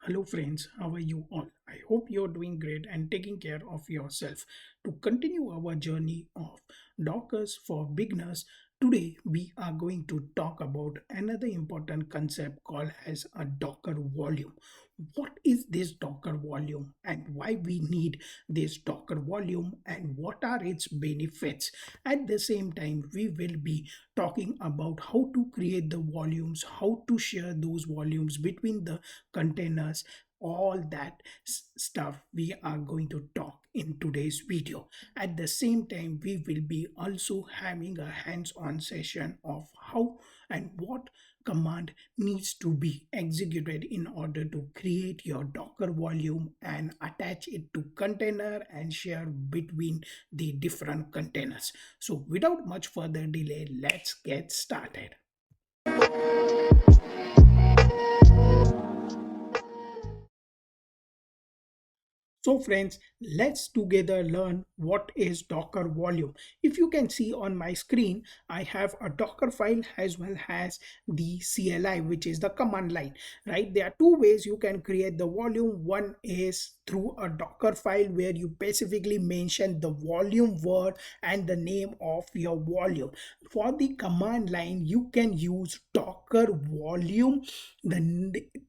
Hello, friends, how are you all? I hope you're doing great and taking care of yourself. To continue our journey of Dockers for beginners, today we are going to talk about another important concept called as a Docker volume. What is this Docker volume and why we need this Docker volume and what are its benefits? At the same time, we will be talking about how to create the volumes, how to share those volumes between the containers, all that stuff we are going to talk in today's video. At the same time, we will be also having a hands-on session of how and what command needs to be executed in order to create your Docker volume and attach it to container and share between the different containers. So without much further delay, let's get started. So friends, let's together learn what is Docker volume. If you can see on my screen, I have a Docker file as well as the CLI, which is the command line, right? There are two ways you can create the volume. One is through a Docker file where you specifically mention the volume word and the name of your volume. For the command line, you can use Docker volume,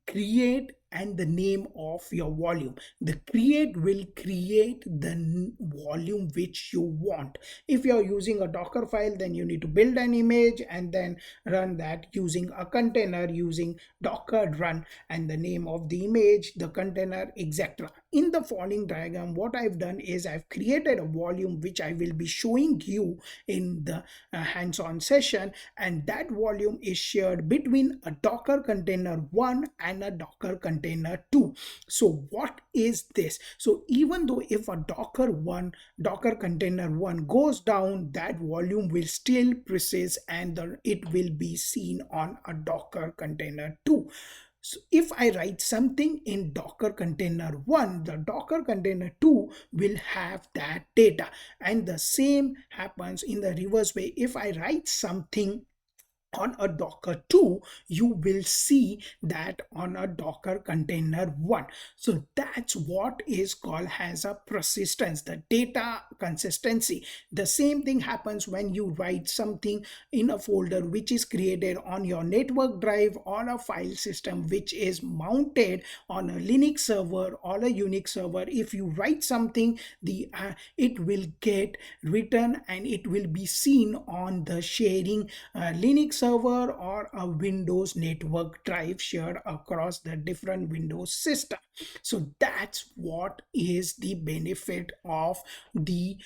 create and the name of your volume. The create will create the volume which you want. If you're using a Docker file, then you need to build an image and then run that using a container using docker run and the name of the image, the container, etc. In the following diagram, what I've done is I've created a volume which I will be showing you in the hands-on session, and that volume is shared between a Docker container 1 and a Docker container 2. So what is this? So even though if a Docker container 1 goes down, that volume will still persist and it will be seen on a Docker container 2. So if I write something in Docker container 1, the Docker container 2 will have that data. And the same happens in the reverse way. If I write something on a Docker 2, you will see that on a Docker container 1. So that's what is called as a persistence, the data consistency. The same thing happens when you write something in a folder which is created on your network drive or a file system which is mounted on a Linux server or a Unix server. If you write something, it will get written and it will be seen on the sharing Linux server or a Windows network drive shared across the different Windows system. So that's what is the benefit of the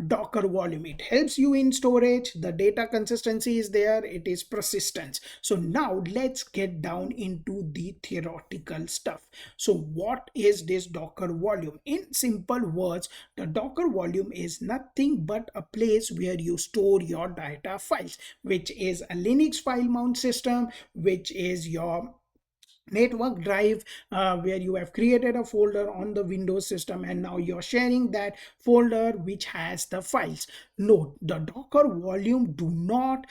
Docker volume. It helps you in storage, the data consistency is there, it is persistence. So now let's get down into the theoretical stuff. So what is this Docker volume? In simple words, the Docker volume is nothing but a place where you store your data files, which is a Linux file mount system, which is your network drive where you have created a folder on the Windows system and now you're sharing that folder which has the files. Note, the Docker volume do not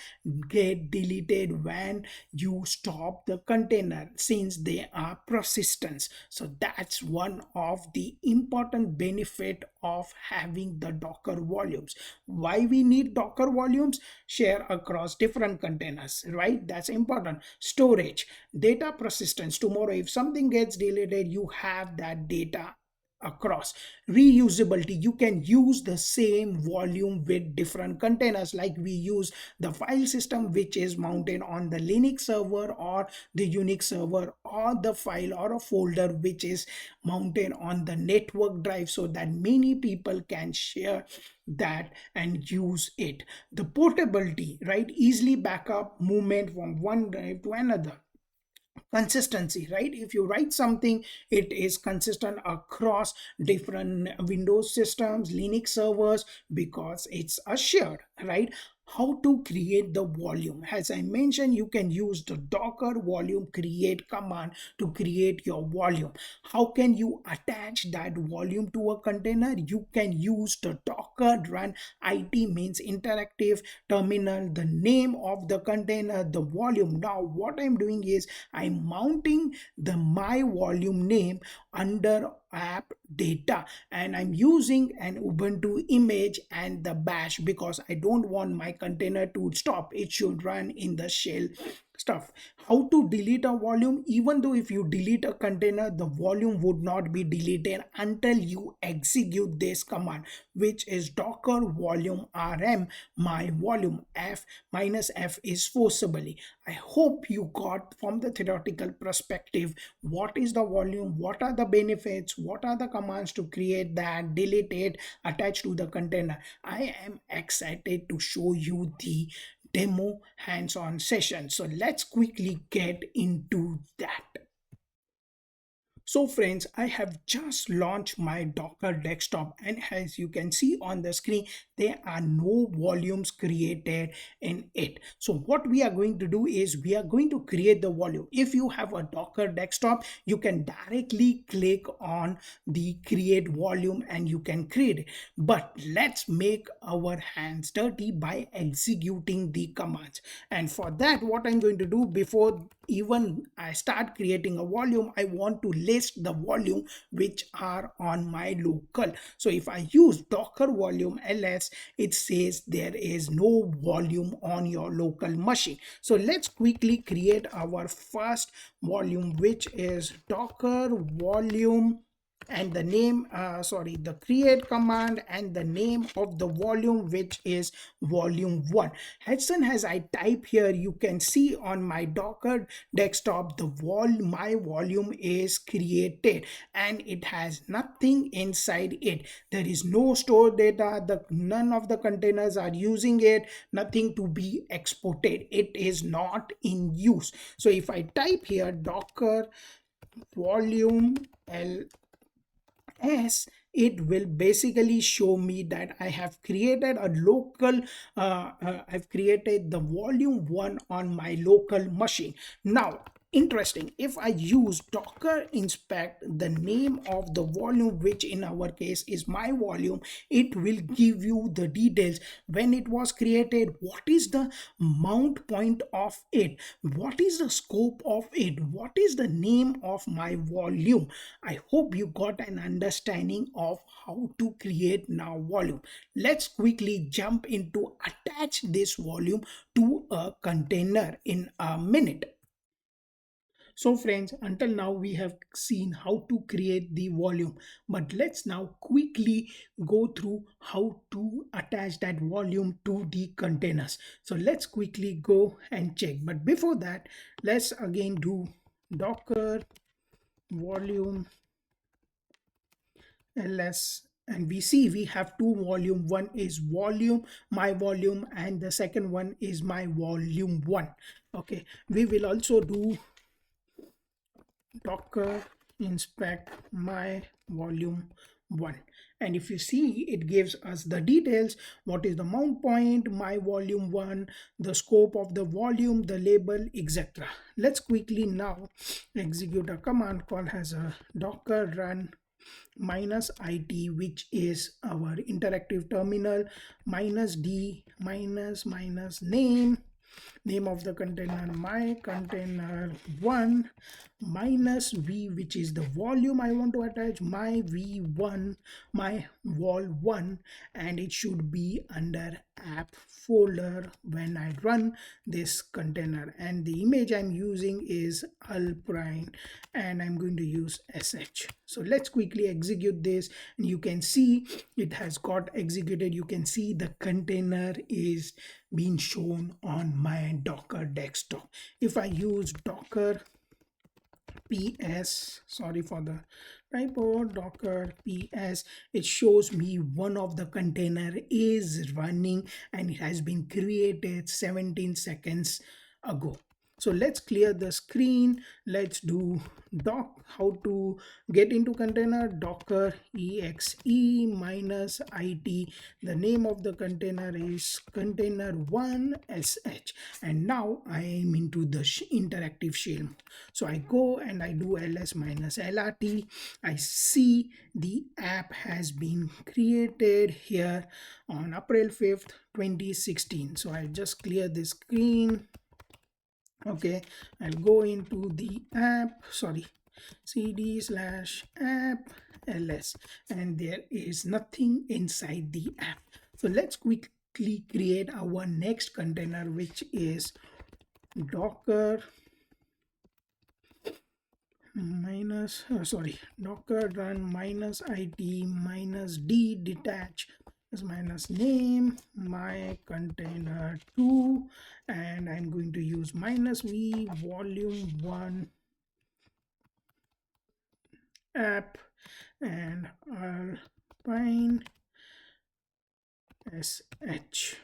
get deleted when you stop the container since they are persistence. So that's one of the important benefit of having the Docker volumes. Why we need Docker volumes? Share across different containers, right? That's important. Storage, data persistence. Tomorrow if something gets deleted, you have that data across. Reusability, you can use the same volume with different containers, like we use the file system which is mounted on the Linux server or the Unix server, or the file or a folder which is mounted on the network drive, so that many people can share that and use it. The portability, right? Easily backup movement from one drive to another. Consistency, right? If you write something, it is consistent across different Windows systems, Linux servers, because it's a shared, right? How to create the volume? As I mentioned, you can use the docker volume create command to create your volume. How can you attach that volume to a container? You can use the docker run it, means interactive terminal, the name of the container, the volume. Now what I'm doing is I'm mounting the my volume name under app data, and I'm using an Ubuntu image and the bash because I don't want my container to stop. It should run in the shell stuff. How to delete a volume? Even though if you delete a container, the volume would not be deleted until you execute this command, which is docker volume rm my volume. F minus f is forcibly. I hope you got from the theoretical perspective what is the volume, what are the benefits, what are the commands to create that, delete it, attach to the container. I am excited to show you the demo hands-on session. So let's quickly get into that. So friends, I have just launched my Docker desktop, and as you can see on the screen, there are no volumes created in it. So what we are going to do is we are going to create the volume. If you have a Docker desktop, you can directly click on the create volume and you can create it. But let's make our hands dirty by executing the commands. And for that, what I'm going to do, before even I start creating a volume, I want to list the volume which are on my local. So if I use docker volume ls, it says there is no volume on your local machine. So let's quickly create our first volume, which is docker volume, and the name the create command and the name of the volume, which is volume 1. As soon as I type here, you can see on my docker desktop the my volume is created and it has nothing inside it. There is no stored data, none of the containers are using it, nothing to be exported, it is not in use. So if I type here docker volume ls, it will basically show me that I have created a local I've created the volume 1 on my local machine. Now interesting, if I use docker inspect the name of the volume, which in our case is my volume, it will give you the details, when it was created, what is the mount point of it, what is the scope of it, what is the name of my volume. I hope you got an understanding of how to create now volume. Let's quickly jump into attach this volume to a container in a minute. So friends, until now we have seen how to create the volume, but let's now quickly go through how to attach that volume to the containers. So let's quickly go and check. But before that, let's again do docker volume ls, and we see we have two volume. One is volume my volume and the second one is my volume 1. Okay, we will also do docker inspect my volume 1, and if you see, it gives us the details, what is the mount point, my volume 1, the scope of the volume, the label, etc. Let's quickly now execute a command called as a docker run minus it, which is our interactive terminal, minus d minus name of the container, my container 1, minus v, which is the volume I want to attach, my v1, my vol 1, and it should be under app folder when I run this container. And the image I'm using is alpine and I'm going to use sh. So let's quickly execute this, and you can see it has got executed. You can see the container is being shown on my docker desktop. If I use docker ps, sorry for the typo, docker ps, it shows me one of the container is running and it has been created 17 seconds ago. So let's clear the screen. Let's do doc how to get into container. Docker exe minus it. The name of the container is container1sh, and now I am into the interactive shell. So I go and I do ls minus lrt. I see the app has been created here on April 5th 2016. So I just clear the screen. Okay, I'll go into the app, sorry, cd slash app ls, and there is nothing inside the app. So let's quickly create our next container, which is docker minus docker run minus it minus d detach minus name my container 2, and I'm going to use minus v volume 1 app and alpine sh.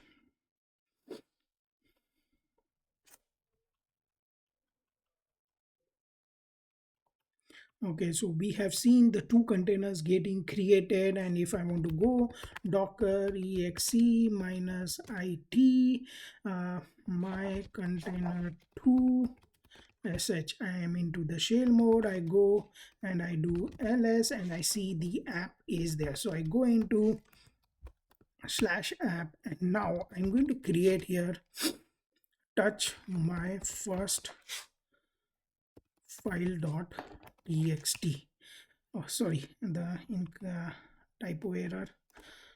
Okay, so we have seen the two containers getting created, and if I want to go docker exe minus it my container 2 sh, I am into the shell mode. I go and I do ls and I see the app is there. So I go into slash app, and now I'm going to create here touch my first file dot txt. Oh, sorry, the typo error.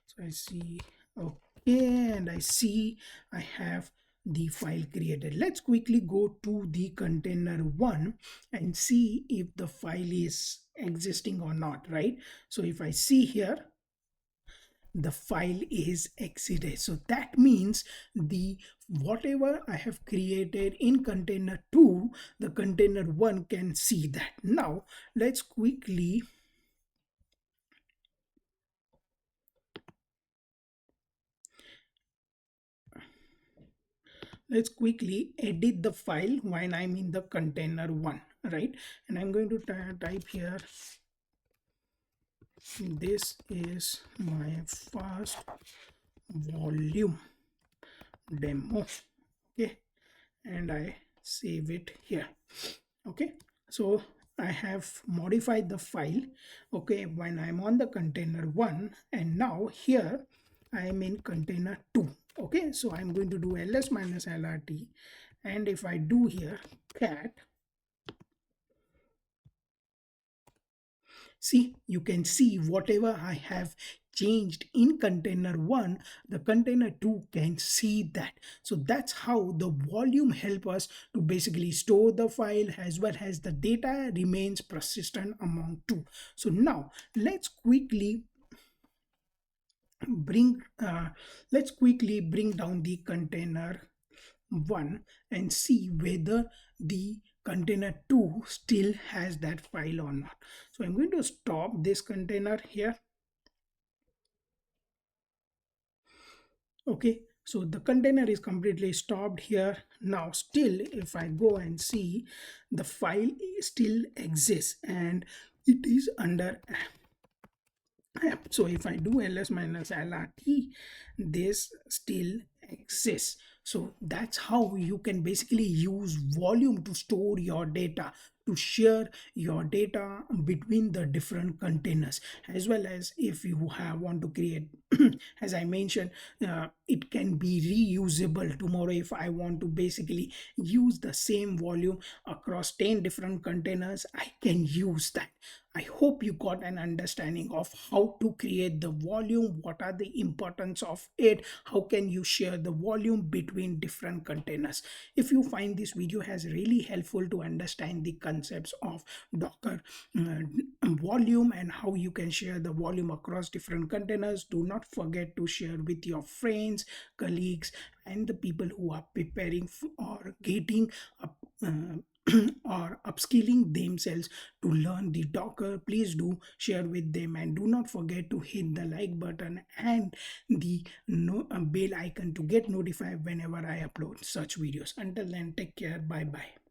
So I see, okay, and I see I have the file created. Let's quickly go to the container 1 and see if the file is existing or not, right? So if I see here, the file is exited, so that means the whatever I have created in container 2, the container 1 can see that. Now let's quickly edit the file when I'm in the container 1, right? And I'm going to type here, this is my first volume demo. Okay, and I save it here. Okay, so I have modified the file, okay, when I'm on the container 1, and now here I am in container 2. Okay, so I'm going to do ls minus lrt, and if I do here cat, see, you can see whatever I have changed in container 1, the container 2 can see that. So that's how the volume help us to basically store the file as well as the data remains persistent among two. So now let's quickly bring down the container 1 and see whether the container 2 still has that file or not. So I'm going to stop this container here. Okay, so the container is completely stopped here. Now still if I go and see, the file still exists and it is under app. So if I do ls minus lrt, this still exists. So that's how you can basically use volume to store your data, to share your data between the different containers, as well as if you want to create as I mentioned, it can be reusable tomorrow. If I want to basically use the same volume across 10 different containers, I can use that. I hope you got an understanding of how to create the volume, what are the importance of it, how can you share the volume between different containers. If you find this video has really helpful to understand the concepts of Docker volume and how you can share the volume across different containers, do not forget to share with your friends, colleagues, and the people who are preparing or getting a or upskilling themselves to learn the Docker, please do share with them, and do not forget to hit the like button and the bell icon to get notified whenever I upload such videos. Until then, take care. Bye bye.